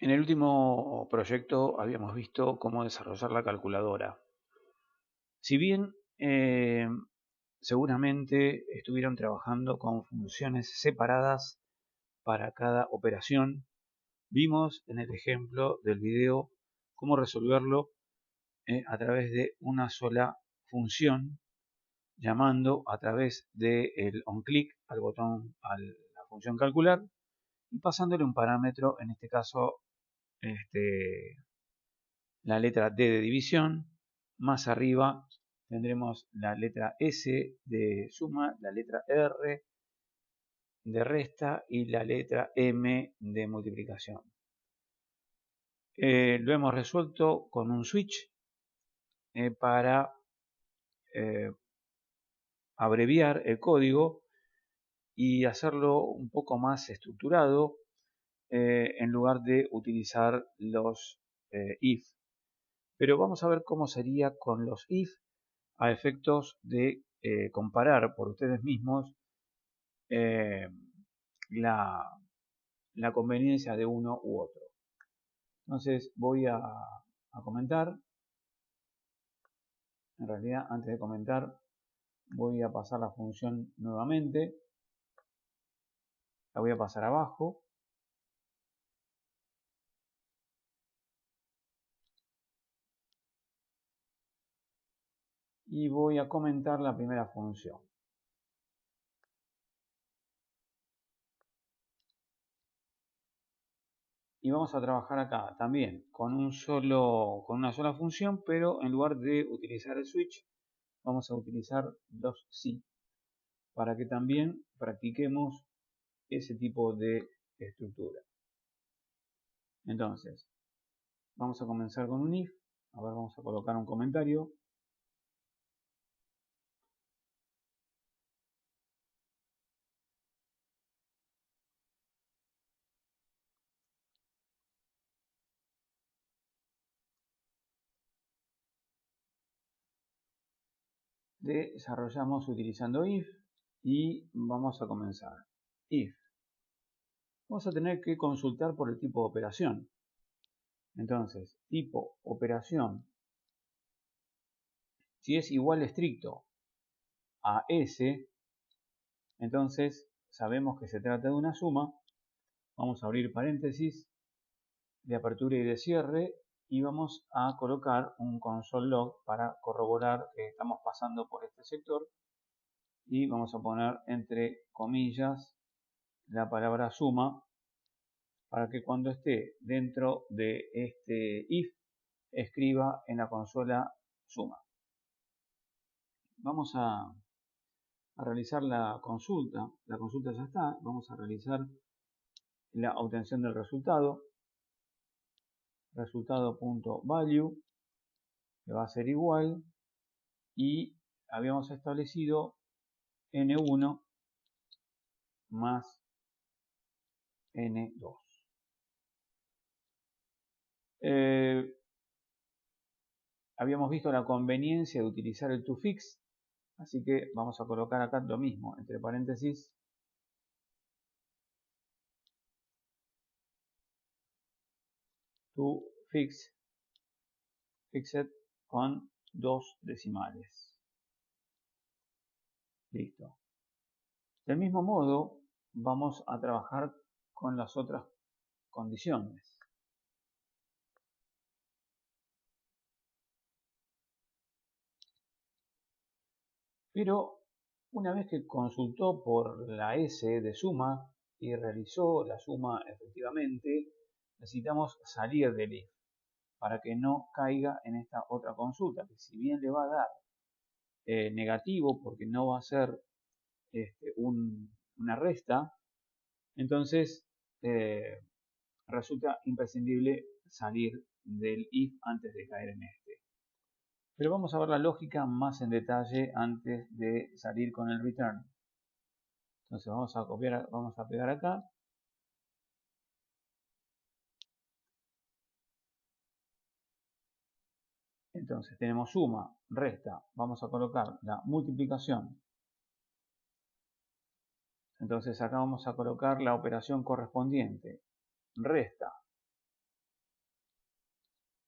En el último proyecto habíamos visto cómo desarrollar la calculadora. Si bien seguramente estuvieron trabajando con funciones separadas para cada operación, vimos en el ejemplo del video cómo resolverlo a través de una sola función, llamando a través del onClick al botón a la función calcular y pasándole un parámetro, en este caso la letra D de división. Más arriba tendremos la letra S de suma, la letra R de resta y la letra M de multiplicación. Lo hemos resuelto con un switch para abreviar el código y hacerlo un poco más estructurado en lugar de utilizar los if. Pero vamos a ver cómo sería con los if a efectos de comparar por ustedes mismos eh, la conveniencia de uno u otro. Entonces voy a comentar. En realidad, antes de comentar, voy a pasar la función nuevamente. La voy a pasar abajo. Y voy a comentar la primera función. Y vamos a trabajar acá también con una sola función, pero en lugar de utilizar el switch, vamos a utilizar los sí, para que también practiquemos ese tipo de estructura. Entonces, vamos a comenzar con un if. A ver, vamos a colocar un comentario. Desarrollamos utilizando if y vamos a comenzar. If. Vamos a tener que consultar por el tipo de operación. Entonces, tipo operación, si es igual estricto a S, entonces sabemos que se trata de una suma. Vamos a abrir paréntesis de apertura y de cierre y vamos a colocar un console log para corroborar que estamos pasando por este sector, y vamos a poner entre comillas la palabra suma para que cuando esté dentro de este if escriba en la consola suma. Vamos a realizar la consulta ya está. Vamos a realizar la obtención del resultado.value, que va a ser igual, y habíamos establecido n1 más n2. Habíamos visto la conveniencia de utilizar el toFix, así que vamos a colocar acá lo mismo, entre paréntesis, toFix, fixed con 2 decimales. Listo. Del mismo modo, vamos a trabajar con las otras condiciones. Pero una vez que consultó por la S de suma y realizó la suma efectivamente, necesitamos salir del if para que no caiga en esta otra consulta, que si bien le va a dar negativo porque no va a ser una resta, entonces resulta imprescindible salir del if antes de caer en este. Pero vamos a ver la lógica más en detalle antes de salir con el return. Entonces vamos a copiar, vamos a pegar acá. Entonces tenemos suma, resta, vamos a colocar la multiplicación. Entonces acá vamos a colocar la operación correspondiente, resta.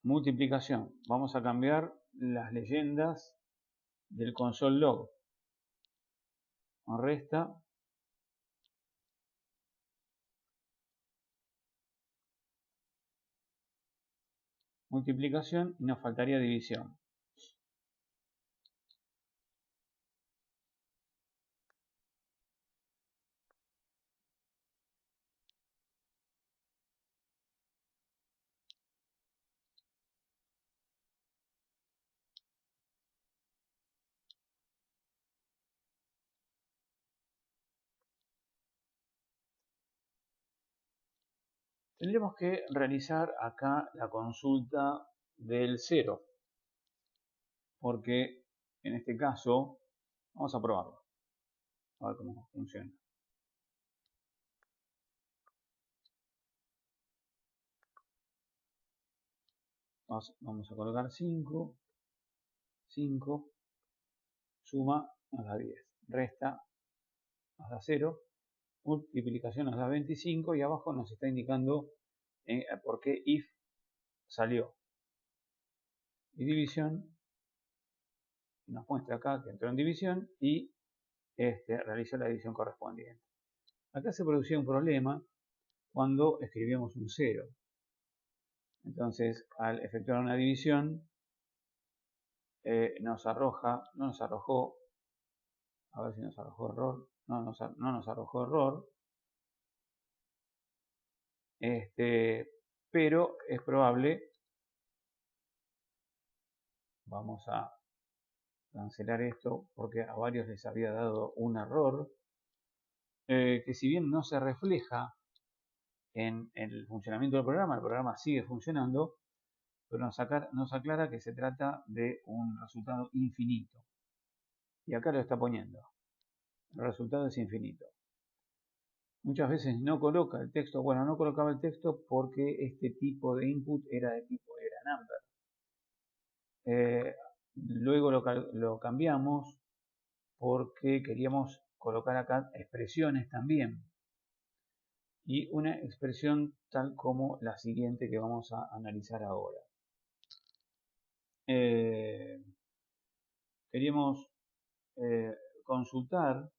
multiplicación. Vamos a cambiar las leyendas del console log. Resta. Multiplicación y nos faltaría división. Tendremos que realizar acá la consulta del 0, porque en este caso vamos a probarlo, a ver cómo funciona. Vamos a colocar 5, 5, suma nos da 10, resta nos da 0, multiplicación nos da 25 y abajo nos está indicando por qué if salió. Y división nos muestra acá que entró en división y realizó la división correspondiente. Acá se producía un problema cuando escribíamos un 0. Entonces, al efectuar una división, no nos arrojó, a ver si nos arrojó error, no nos arrojó error, pero es probable, vamos a cancelar esto porque a varios les había dado un error, que si bien no se refleja en el funcionamiento del programa, el programa sigue funcionando, pero nos aclara que se trata de un resultado infinito. Y acá lo está poniendo. El resultado es infinito. Muchas veces no coloca el texto, bueno, no colocaba el texto porque este tipo de input era de tipo number. Luego lo cambiamos porque queríamos colocar acá expresiones también. Y una expresión tal como la siguiente que vamos a analizar ahora. Queríamos consultar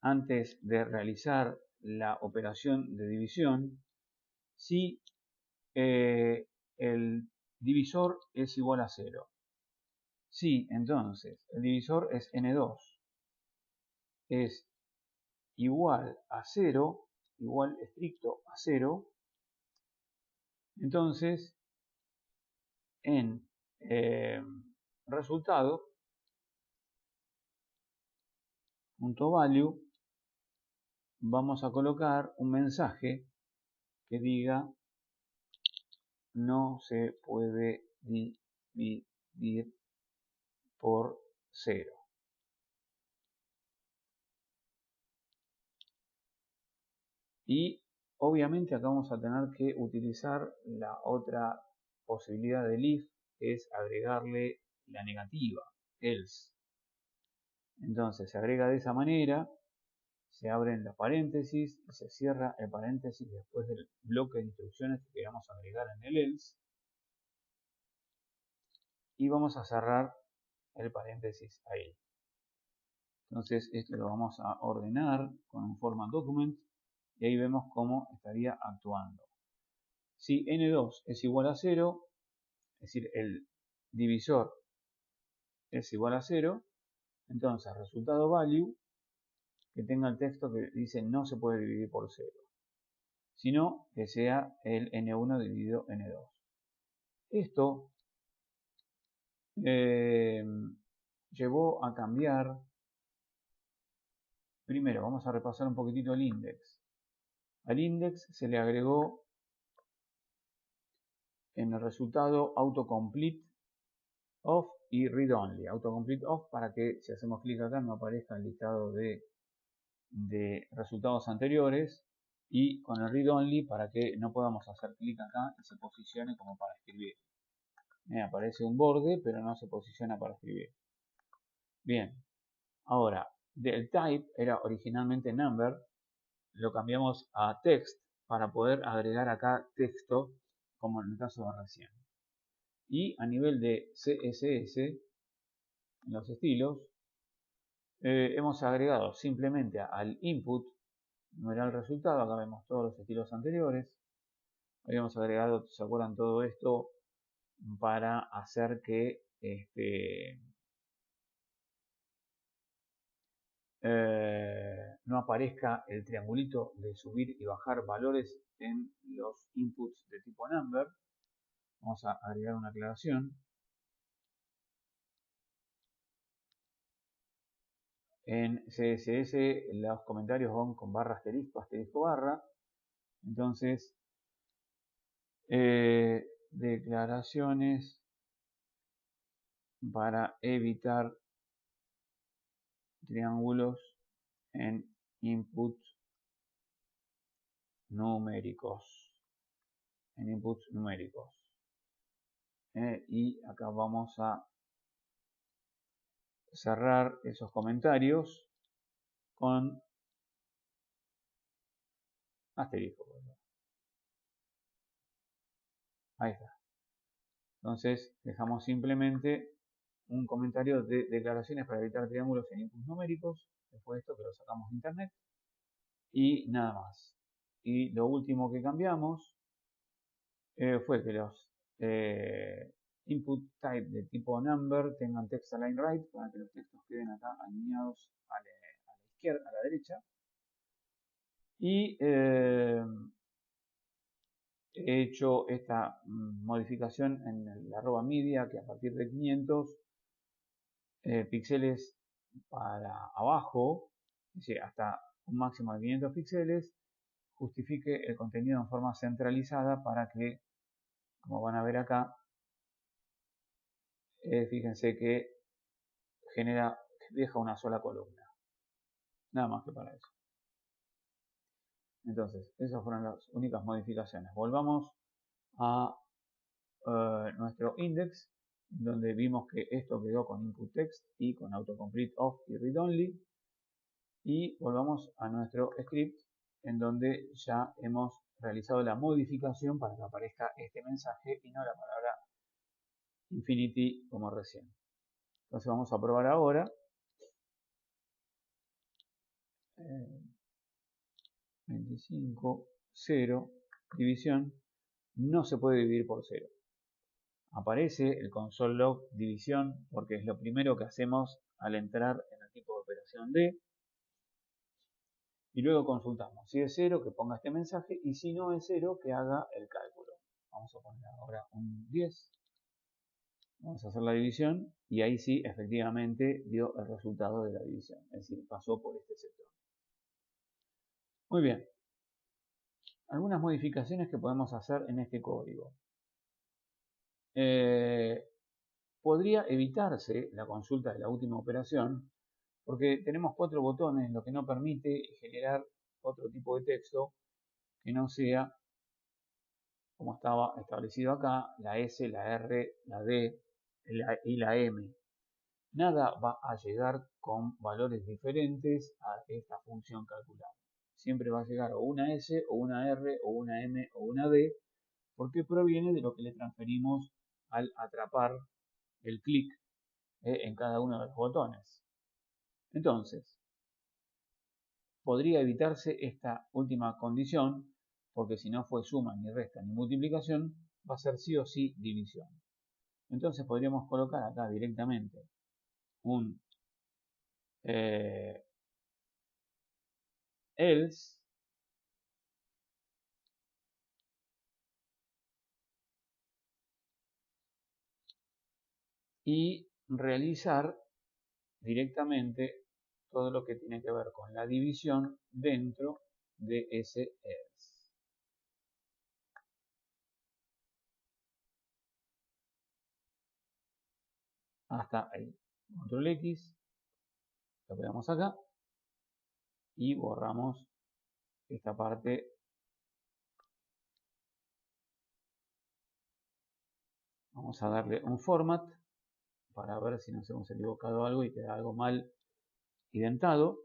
antes de realizar la operación de división si el divisor es igual a 0. Si entonces el divisor es n2 es igual a 0, igual estricto a 0, entonces en resultado .value vamos a colocar un mensaje que diga no se puede dividir por 0. Y obviamente acá vamos a tener que utilizar la otra posibilidad del if, que es agregarle la negativa, else. Entonces se agrega de esa manera, se abren los paréntesis y se cierra el paréntesis después del bloque de instrucciones que queramos agregar en el else. Y vamos a cerrar el paréntesis ahí. Entonces esto lo vamos a ordenar con un format document y ahí vemos cómo estaría actuando. Si n2 es igual a 0, es decir, el divisor es igual a 0, entonces resultado value que tenga el texto que dice no se puede dividir por 0, sino que sea el n1 dividido n2. Esto llevó a cambiar. Primero vamos a repasar un poquitito el index. Al index se le agregó en el resultado autocomplete off y read only. Autocomplete off para que si hacemos clic acá no aparezca el listado de resultados anteriores, y con el read only para que no podamos hacer clic acá y se posicione como para escribir. Aparece un borde pero no se posiciona para escribir. Bien, ahora del type era originalmente number, lo cambiamos a text para poder agregar acá texto como en el caso de recién. Y a nivel de CSS, en los estilos, hemos agregado simplemente al input numeral resultado. Acá vemos todos los estilos anteriores. Habíamos agregado, ¿se acuerdan? Todo esto para hacer que no aparezca el triangulito de subir y bajar valores en los inputs de tipo number. Vamos a agregar una aclaración. En CSS los comentarios van con barra asterisco, asterisco barra. Entonces, declaraciones para evitar triángulos en inputs numéricos. Y acá vamos a cerrar esos comentarios con asterisco. Ahí está. Entonces dejamos simplemente un comentario de declaraciones para evitar triángulos en inputs numéricos. Después de esto que lo sacamos de internet. Y nada más. Y lo último que cambiamos fue que los input type de tipo number tengan text align right para que los textos queden acá alineados a la izquierda, a la derecha. Y he hecho esta modificación en el arroba media, que a partir de 500 píxeles para abajo, es decir, hasta un máximo de 500 píxeles, justifique el contenido en forma centralizada para que, como van a ver acá, fíjense que deja una sola columna. Nada más que para eso. Entonces, esas fueron las únicas modificaciones. Volvamos a nuestro index, donde vimos que esto quedó con input text y con autocomplete off y read only. Y volvamos a nuestro script, en donde ya hemos realizado la modificación para que aparezca este mensaje y no la palabra infinity como recién. Entonces vamos a probar ahora. 25, 0, división, no se puede dividir por 0. Aparece el console log división porque es lo primero que hacemos al entrar en el tipo de operación D. Y luego consultamos. Si es 0, que ponga este mensaje. Y si no es 0, que haga el cálculo. Vamos a poner ahora un 10. Vamos a hacer la división. Y ahí sí, efectivamente, dio el resultado de la división. Es decir, pasó por este sector. Muy bien. Algunas modificaciones que podemos hacer en este código. Podría evitarse la consulta de la última operación porque tenemos 4 botones, lo que no permite generar otro tipo de texto que no sea como estaba establecido acá, la S, la R, la D y la M. Nada va a llegar con valores diferentes a esta función calculada. Siempre va a llegar o una S, o una R, o una M, o una D, porque proviene de lo que le transferimos al atrapar el clic en cada uno de los botones. Entonces, podría evitarse esta última condición, porque si no fue suma, ni resta, ni multiplicación, va a ser sí o sí división. Entonces podríamos colocar acá directamente un else y realizar directamente todo lo que tiene que ver con la división dentro de ese else. Hasta ahí. Control X, lo pegamos acá y borramos esta parte. Vamos a darle un format para ver si nos hemos equivocado algo y queda algo mal identado.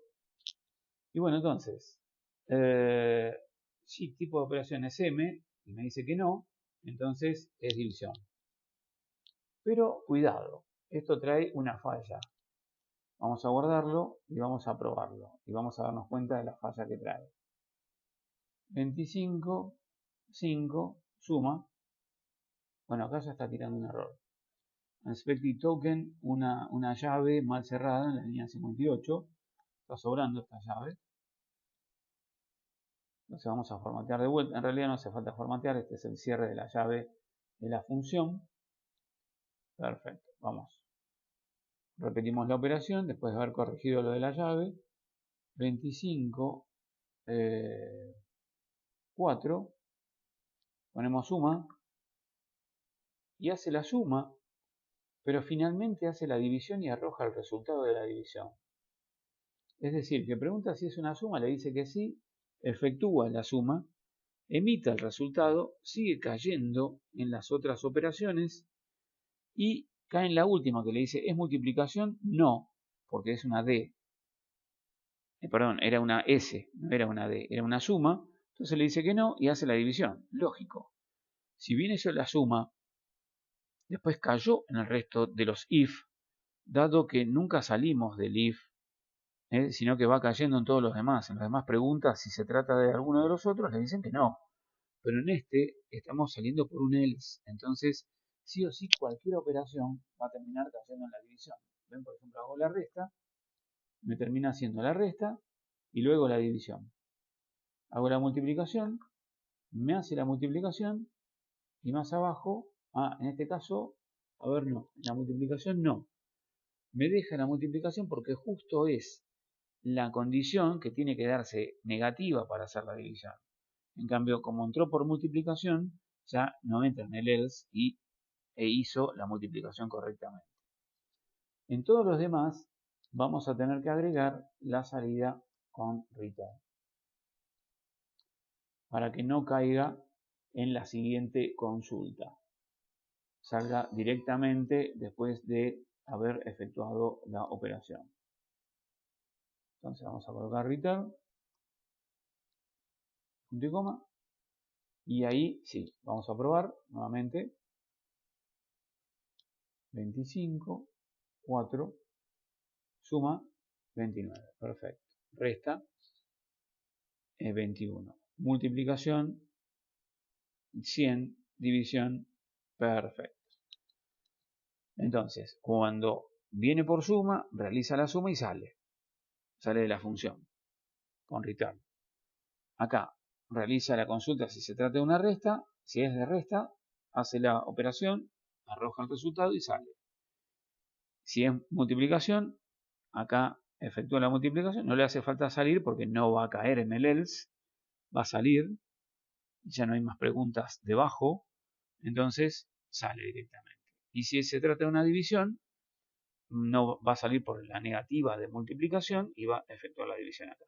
Y bueno, entonces, si tipo de operación es M y me dice que no, Entonces es división. Pero cuidado, esto trae una falla. Vamos a guardarlo y vamos a probarlo. Y vamos a darnos cuenta de la falla que trae. 25, 5, suma. Bueno, acá ya está tirando un error. Unexpected token, una llave mal cerrada en la línea 58. Está sobrando esta llave. Entonces vamos a formatear de vuelta. En realidad no hace falta formatear. Este es el cierre de la llave de la función. Perfecto. Vamos. Repetimos la operación después de haber corregido lo de la llave. 25, 4. Ponemos suma. Y hace la suma. Pero finalmente hace la división y arroja el resultado de la división. Es decir, que pregunta si es una suma, le dice que sí, efectúa la suma, emite el resultado, sigue cayendo en las otras operaciones y cae en la última que le dice ¿es multiplicación? No, porque es una D. Perdón, era una S, no era una D, era una suma. Entonces le dice que no y hace la división. Lógico. Si bien hizo la suma, después cayó en el resto de los if, dado que nunca salimos del if, sino que va cayendo en todos los demás. En las demás preguntas, si se trata de alguno de los otros, le dicen que no. Pero en este estamos saliendo por un else. Entonces, sí o sí, cualquier operación va a terminar cayendo en la división. Ven, por ejemplo, hago la resta, me termina haciendo la resta y luego la división. Hago la multiplicación, me hace la multiplicación y más abajo, en este caso, a ver, no, la multiplicación no. Me deja la multiplicación porque justo es la condición que tiene que darse negativa para hacer la división. En cambio, como entró por multiplicación, ya no entra en el else e hizo la multiplicación correctamente. En todos los demás, vamos a tener que agregar la salida con return para que no caiga en la siguiente consulta. Salga directamente después de haber efectuado la operación. Entonces vamos a colocar return, punto y coma, y ahí sí, vamos a probar nuevamente. 25, 4, suma 29, perfecto. Resta 21. Multiplicación 100, división, perfecto. Entonces, cuando viene por suma, realiza la suma y sale. Sale de la función con return. Acá realiza la consulta si se trata de una resta. Si es de resta, hace la operación, arroja el resultado y sale. Si es multiplicación, acá efectúa la multiplicación, no le hace falta salir porque no va a caer en el else, va a salir, ya no hay más preguntas debajo, entonces sale directamente. Y si se trata de una división, no va a salir por la negativa de multiplicación y va a efectuar la división acá.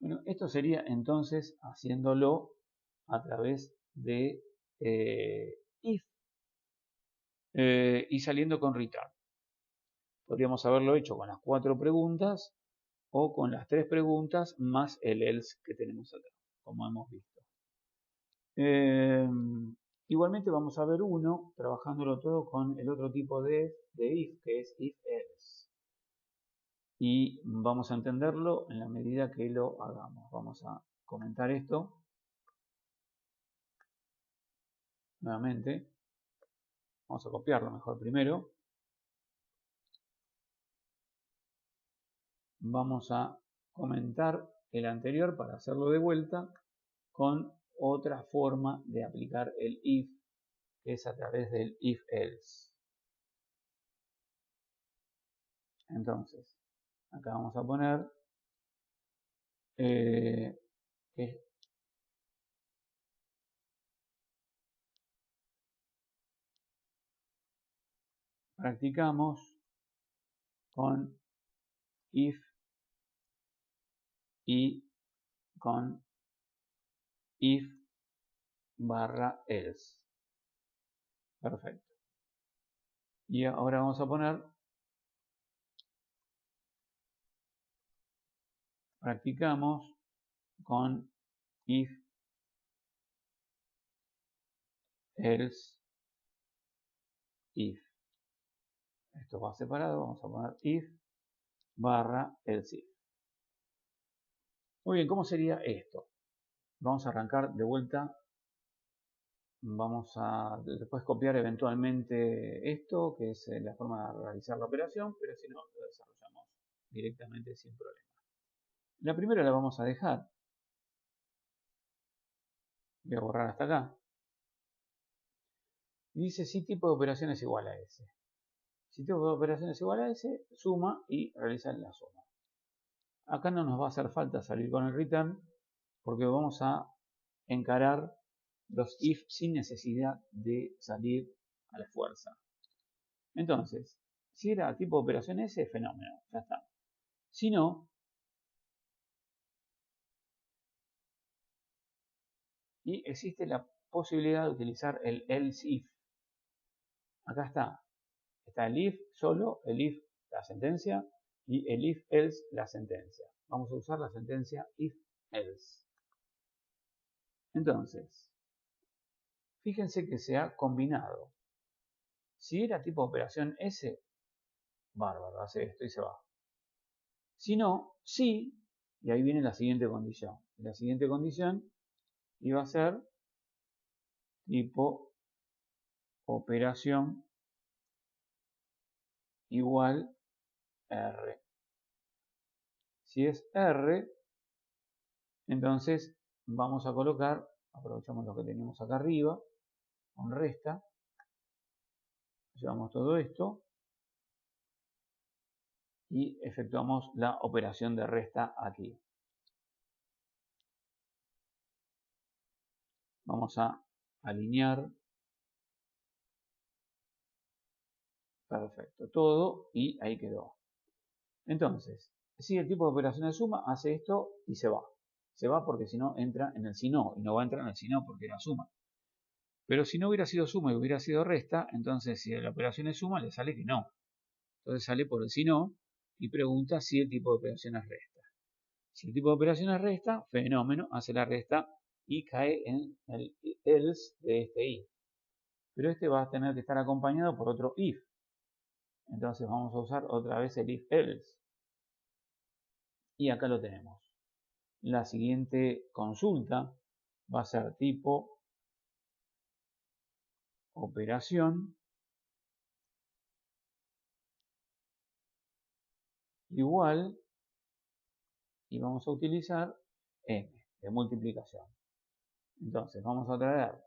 Bueno, esto sería entonces haciéndolo a través de if y saliendo con return. Podríamos haberlo hecho con las 4 preguntas o con las 3 preguntas más el else que tenemos acá, como hemos visto. Igualmente vamos a ver uno, trabajándolo todo con el otro tipo de if, que es if else. Y vamos a entenderlo en la medida que lo hagamos. Vamos a comentar esto nuevamente. Vamos a copiarlo mejor primero. Vamos a comentar el anterior para hacerlo de vuelta con otra forma de aplicar el if, que es a través del if else. Entonces, acá vamos a poner que practicamos con if y con if barra else. Perfecto. Y ahora vamos a poner practicamos con if else, if. Esto va separado, vamos a poner if barra else if. Muy bien, ¿cómo sería esto? Vamos a arrancar de vuelta. Vamos a después copiar eventualmente esto, que es la forma de realizar la operación, pero si no, lo desarrollamos directamente sin problema. La primera la vamos a dejar. Voy a borrar hasta acá. Y dice si tipo de operación es igual a S. Si tipo de operación es igual a S, suma y realiza la suma. Acá no nos va a hacer falta salir con el return, porque vamos a encarar los if sin necesidad de salir a la fuerza. Entonces, si era tipo de operación S, fenómeno, ya está. Si no, y existe la posibilidad de utilizar el else if. Acá está el if solo, el if la sentencia y el if else la sentencia. Vamos a usar la sentencia if else. Entonces, fíjense que se ha combinado. Si era tipo operación S, bárbaro, hace esto y se va. Si no, sí, y ahí viene la siguiente condición. La siguiente condición iba a ser tipo operación igual R. Si es R, entonces vamos a colocar, aprovechamos lo que teníamos acá arriba, con resta, llevamos todo esto y efectuamos la operación de resta aquí. Vamos a alinear, perfecto, todo y ahí quedó. Entonces, si el tipo de operación es suma, hace esto y se va. Se va porque si no entra en el si no, y no va a entrar en el si no porque era suma. Pero si no hubiera sido suma y hubiera sido resta, entonces si la operación es suma, le sale que no. Entonces sale por el si no y pregunta si el tipo de operación es resta. Si el tipo de operación es resta, fenómeno, hace la resta y cae en el else de este if. Pero este va a tener que estar acompañado por otro if. Entonces vamos a usar otra vez el if else. Y acá lo tenemos. La siguiente consulta va a ser tipo operación igual y vamos a utilizar m de multiplicación. Entonces vamos a traer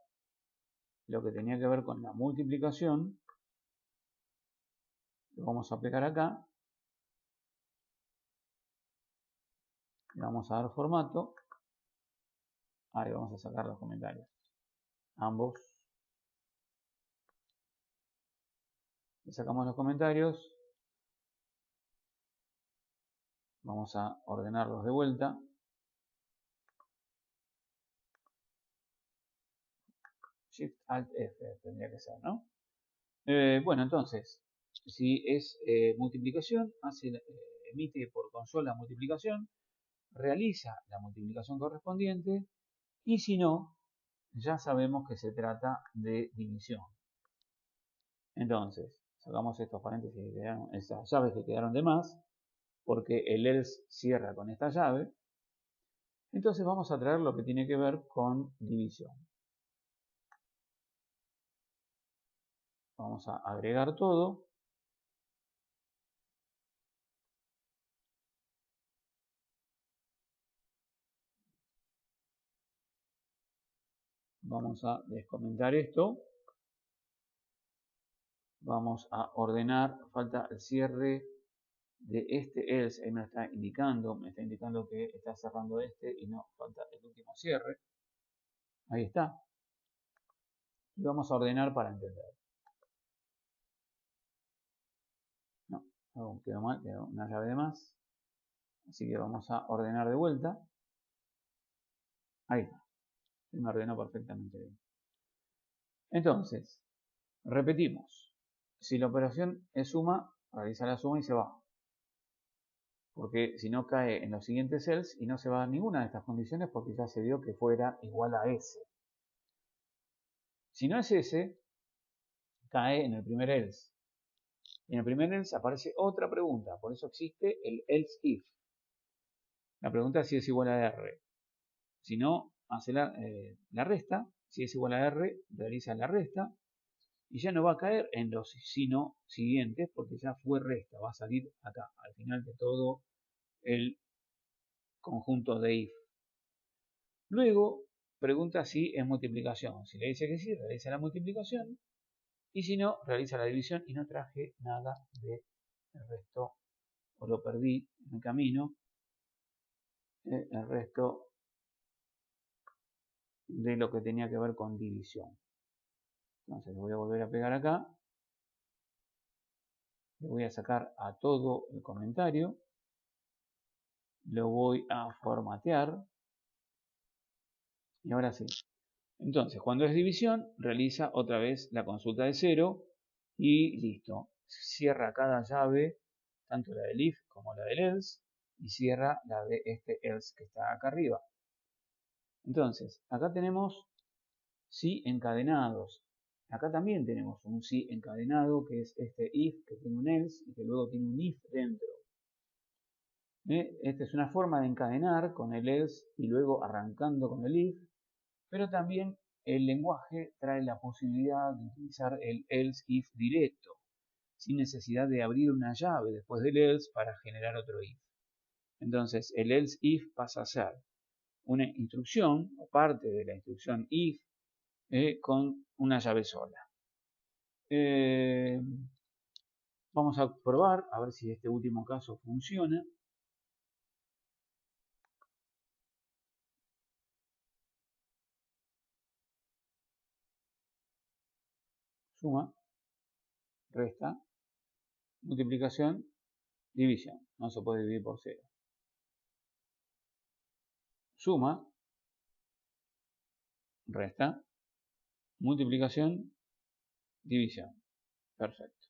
lo que tenía que ver con la multiplicación, lo vamos a aplicar acá, le vamos a dar formato, ahí vamos a sacar los comentarios, ambos, le sacamos los comentarios, vamos a ordenarlos de vuelta, Shift Alt F tendría que ser, ¿no? Bueno, entonces, si es multiplicación, emite por consola multiplicación, realiza la multiplicación correspondiente y si no, ya sabemos que se trata de división. Entonces, sacamos estos paréntesis que quedaron, estas llaves que quedaron de más, porque el else cierra con esta llave. Entonces vamos a traer lo que tiene que ver con división. Vamos a agregar todo. Vamos a descomentar esto. Vamos a ordenar, falta el cierre de este else, ahí me está indicando que está cerrando este y no, falta el último cierre. Ahí está. Y vamos a ordenar para entender. No, quedó mal, quedó una llave de más. Así que vamos a ordenar de vuelta. Ahí está. Se me ordenó perfectamente bien. Entonces, repetimos. Si la operación es suma, realiza la suma y se va. Porque si no cae en los siguientes cells y no se va a ninguna de estas condiciones porque ya se vio que fuera igual a S. Si no es ese, cae en el primer else. Y en el primer else aparece otra pregunta, por eso existe el else if. La pregunta es si es igual a R. Si no, hace la resta. Si es igual a R, realiza la resta. Y ya no va a caer en los sino siguientes porque ya fue resta. Va a salir acá, al final de todo el conjunto de if. Luego, pregunta si es multiplicación. Si le dice que sí, realiza la multiplicación. Y si no, realiza la división. Y no traje nada del resto, o lo perdí en el camino. El resto de lo que tenía que ver con división. Entonces lo voy a volver a pegar acá. Le voy a sacar a todo el comentario. Lo voy a formatear. Y ahora sí. Entonces, cuando es división, realiza otra vez la consulta de 0 y listo. Cierra cada llave, tanto la del if como la del else, y cierra la de este else que está acá arriba. Entonces, acá tenemos si encadenados. Acá también tenemos un si encadenado, que es este if, que tiene un else y que luego tiene un if dentro. Esta es una forma de encadenar con el else y luego arrancando con el if, pero también el lenguaje trae la posibilidad de utilizar el else if directo, sin necesidad de abrir una llave después del else para generar otro if. Entonces el else if pasa a ser una instrucción o parte de la instrucción if con una llave sola. Vamos a probar a ver si este último caso funciona. Suma, resta, multiplicación, división. No se puede dividir por 0. Suma, resta, multiplicación, división. Perfecto.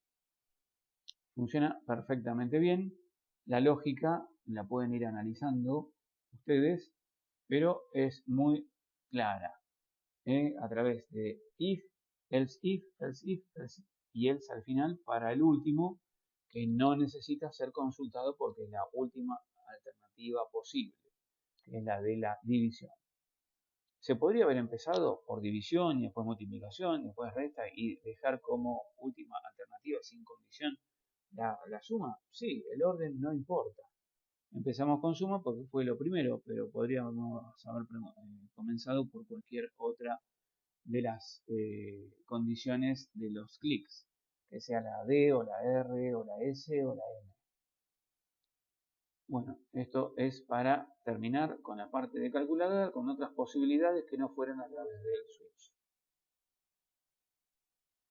Funciona perfectamente bien. La lógica la pueden ir analizando ustedes, pero es muy clara. A través de if, else if, else if, else y else al final para el último, que no necesita ser consultado porque es la última alternativa posible, que es la de la división. Se podría haber empezado por división y después multiplicación y después resta y dejar como última alternativa sin condición la suma. Sí, el orden no importa. Empezamos con suma porque fue lo primero, pero podríamos haber comenzado por cualquier otra de las condiciones de los clics, que sea la D o la R o la S o la M. Bueno, esto es para terminar con la parte de calculadora, con otras posibilidades que no fueran a través del switch.